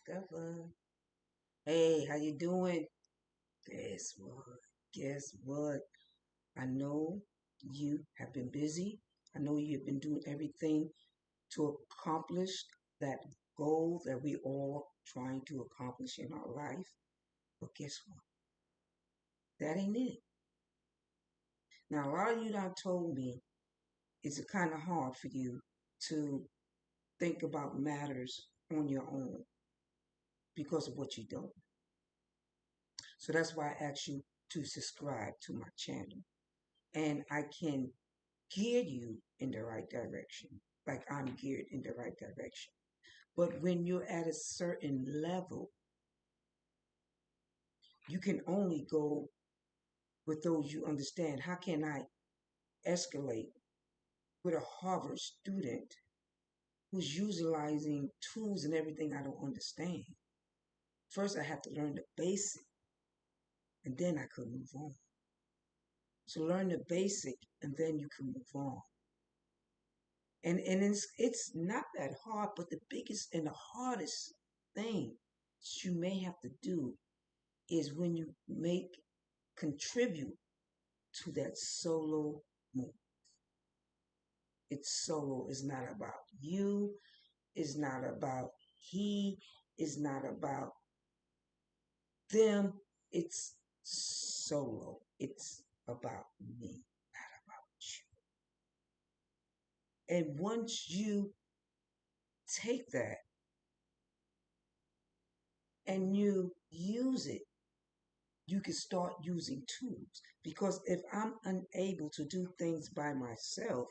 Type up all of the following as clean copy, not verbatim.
discover. Hey, how you doing? Guess what? Guess what? I know you have been busy. I know you've been doing everything to accomplish that goal that we all trying to accomplish in our life. But guess what? That ain't it. Now, a lot of you done told me it's kind of hard for you to think about matters on your own because of what you don't. So that's why I asked you to subscribe to my channel. And I can gear you in the right direction, like I'm geared in the right direction. But when you're at a certain level, you can only go with those you understand. How can I escalate with a Harvard student who's utilizing tools and everything I don't understand? First, I have to learn the basic, and then I could move on. So learn the basic, and then you can move on. And it's not that hard, but the biggest and the hardest thing that you may have to do is when you make contribute to that solo move. It's solo. It's not about you. It's not about he. It's not about them. It's solo. It's about me, not about you. And once you take that and you use it, you can start using tools. Because if I'm unable to do things by myself,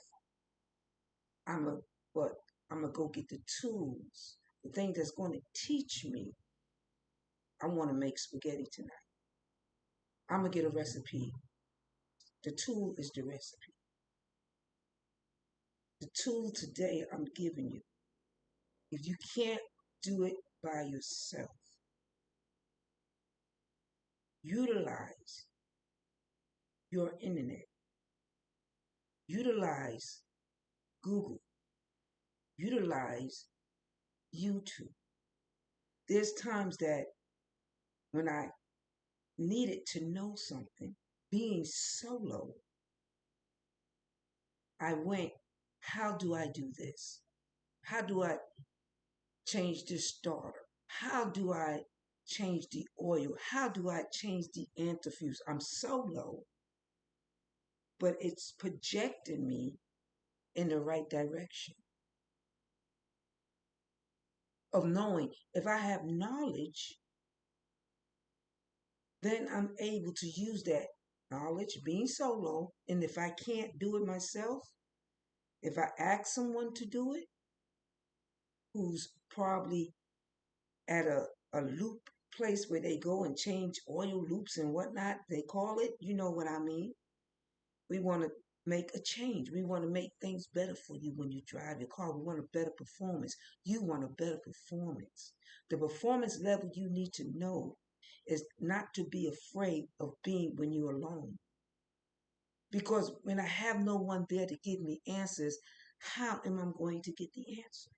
I'm a what? I'm gonna go get the tools, the thing that's going to teach me. I want to make spaghetti tonight. I'm gonna get a recipe. The tool is the recipe. The tool today I'm giving you. If you can't do it by yourself, utilize your internet. Utilize Google. Utilize YouTube. There's times that when I needed to know something, being solo, I went, how do I do this? How do I change this starter? How do I change the oil? How do I change the antifuse? I'm solo, but it's projecting me in the right direction of knowing if I have knowledge, then I'm able to use that knowledge being solo. And if I can't do it myself, if I ask someone to do it, who's probably at a loop place where they go and change oil loops and whatnot, they call it, you know what I mean? We want to make a change. We want to make things better for you when you drive your car. We want a better performance. You want a better performance. The performance level you need to know is not to be afraid of being when you're alone. Because when I have no one there to give me answers, how am I going to get the answer?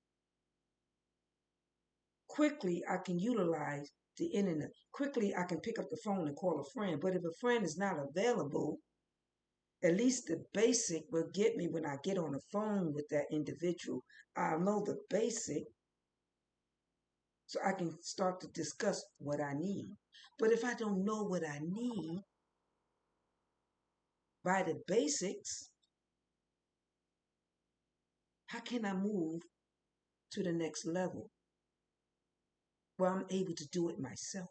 Quickly, I can utilize the internet. Quickly, I can pick up the phone and call a friend. But if a friend is not available, at least the basic will get me when I get on the phone with that individual. I'll know the basic so I can start to discuss what I need. But if I don't know what I need by the basics, how can I move to the next level where I'm able to do it myself?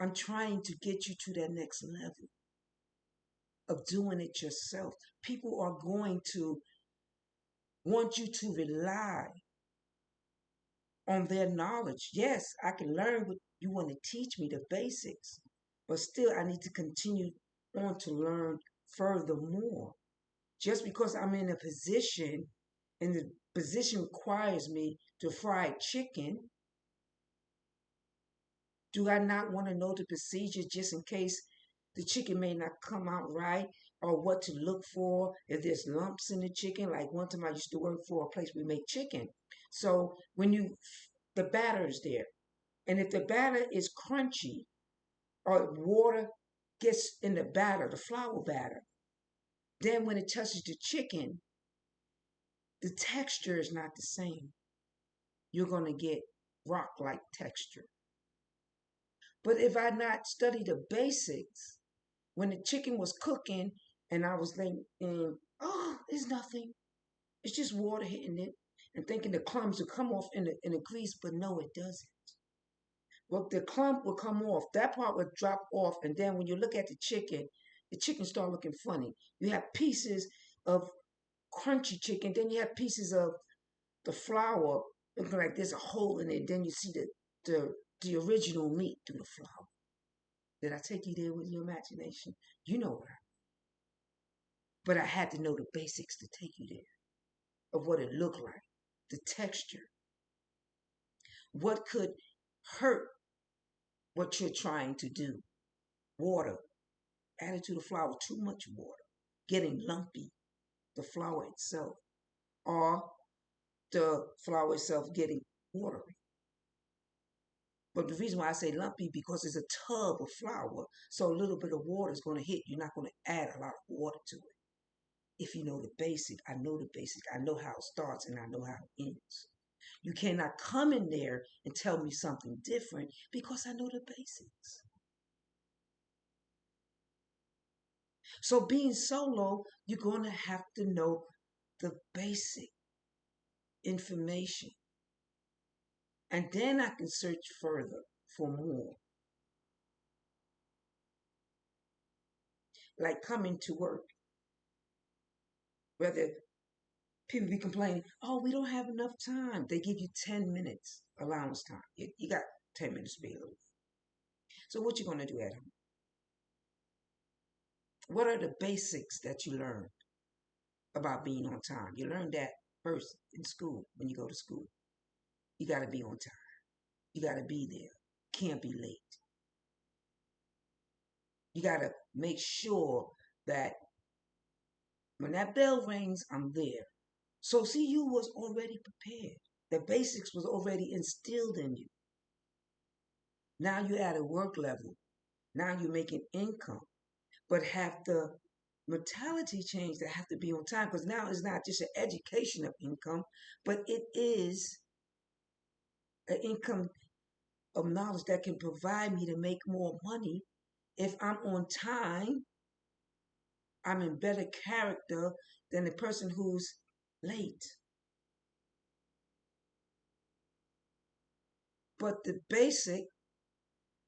I'm trying to get you to that next level of doing it yourself. People are going to want you to rely on their knowledge. Yes, I can learn what you want to teach me, the basics, but still I need to continue on to learn furthermore. Just because I'm in a position and the position requires me to fry chicken, do I not want to know the procedure just in case the chicken may not come out right? or what to look for if there's lumps in the chicken. Like one time I used to work for a place we make chicken. So when the batter is there, and if the batter is crunchy or water gets in the batter, the flour batter, then when it touches the chicken, the texture is not the same. You're going to get rock like texture. But if I not study the basics, when the chicken was cooking and I was thinking, oh, it's nothing. It's just water hitting it, and thinking the clumps would come off in the grease, but no, it doesn't. Well, the clump will come off. That part would drop off, and then when you look at the chicken start looking funny. You have pieces of crunchy chicken, then you have pieces of the flour looking like there's a hole in it. Then you see the the original meat through the flour. Did I take you there with your imagination? You know what but I had to know the basics to take you there of what it looked like, the texture, what could hurt what you're trying to do. Water, added to the flour, too much water, getting lumpy, the flour itself, or the flour itself getting watery. But the reason why I say lumpy because it's a tub of flour, so a little bit of water is going to hit. You're not going to add a lot of water to it. If you know the basic, I know the basic. I know how it starts and I know how it ends. You cannot come in there and tell me something different because I know the basics. So being solo, you're going to have to know the basic information. And then I can search further for more. Like coming to work. Whether people be complaining, oh, we don't have enough time. They give you 10 minutes allowance time. You got 10 minutes to be able. So what you going to do at home? What are the basics that you learn about being on time? You learn that first in school when you go to school. You got to be on time. You got to be there. Can't be late. You got to make sure that when that bell rings, I'm there. So see, you was already prepared. The basics was already instilled in you. Now you're at a work level. Now you're making income. But have the mentality change that have to be on time because now it's not just an education of income, but it is an income of knowledge that can provide me to make more money. If I'm on time, I'm in better character than the person who's late. But the basic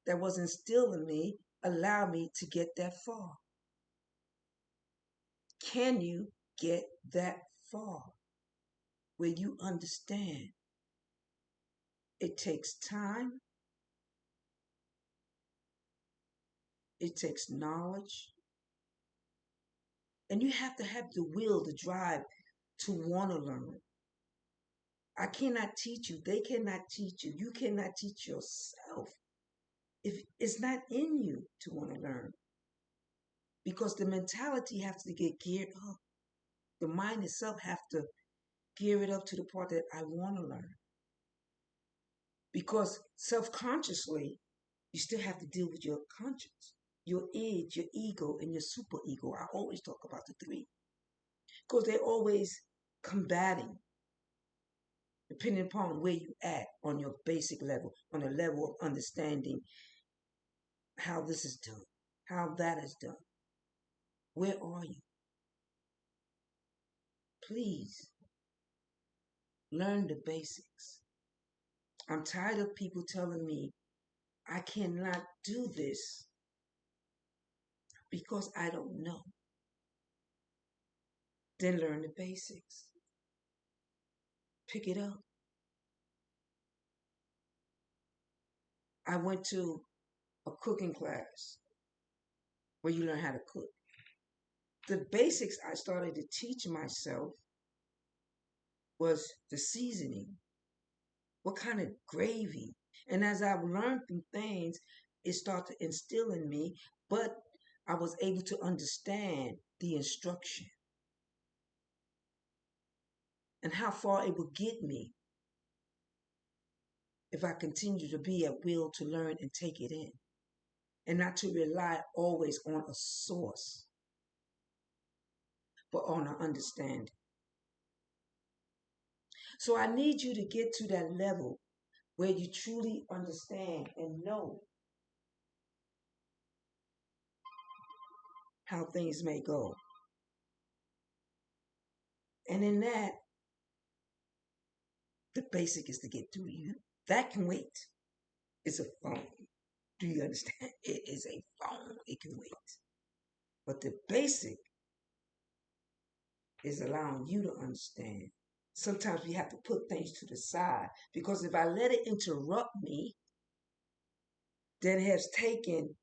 that was instilled in me allowed me to get that far. Can you get that far where you understand it takes time, it takes knowledge, and you have to have the will, the drive to want to learn. I cannot teach you. They cannot teach you. You cannot teach yourself if it's not in you to want to learn. Because the mentality has to get geared up. The mind itself have to gear it up to the part that I want to learn. Because self-consciously, you still have to deal with your conscience, your id, your ego, and your super ego. I always talk about the three. Because they're always combating depending upon where you at on your basic level, on a level of understanding how this is done, how that is done. Where are you? Please learn the basics. I'm tired of people telling me I cannot do this because I don't know. Then learn the basics. Pick it up. I went to a cooking class where you learn how to cook. The basics I started to teach myself was the seasoning. What kind of gravy? And as I've learned through things, it started to instill in me. But I was able to understand the instruction and how far it would get me if I continue to be at will to learn and take it in, and not to rely always on a source, but on an understanding. So I need you to get to that level where you truly understand and know how things may go. And in that, the basic is to get through you. That can wait. It's a phone. Do you understand? It is a phone. It can wait. But the basic is allowing you to understand. Sometimes we have to put things to the side because if I let it interrupt me, then it has taken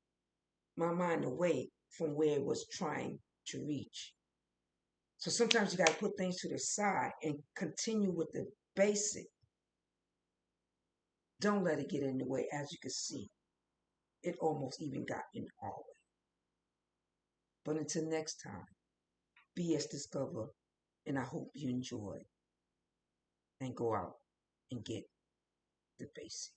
my mind away from where it was trying to reach. So sometimes you got to put things to the side and continue with the basic. Don't let it get in the way. As you can see, it almost even got in our way. But until next time, BS Discover, and I hope you enjoy and go out and get the basic.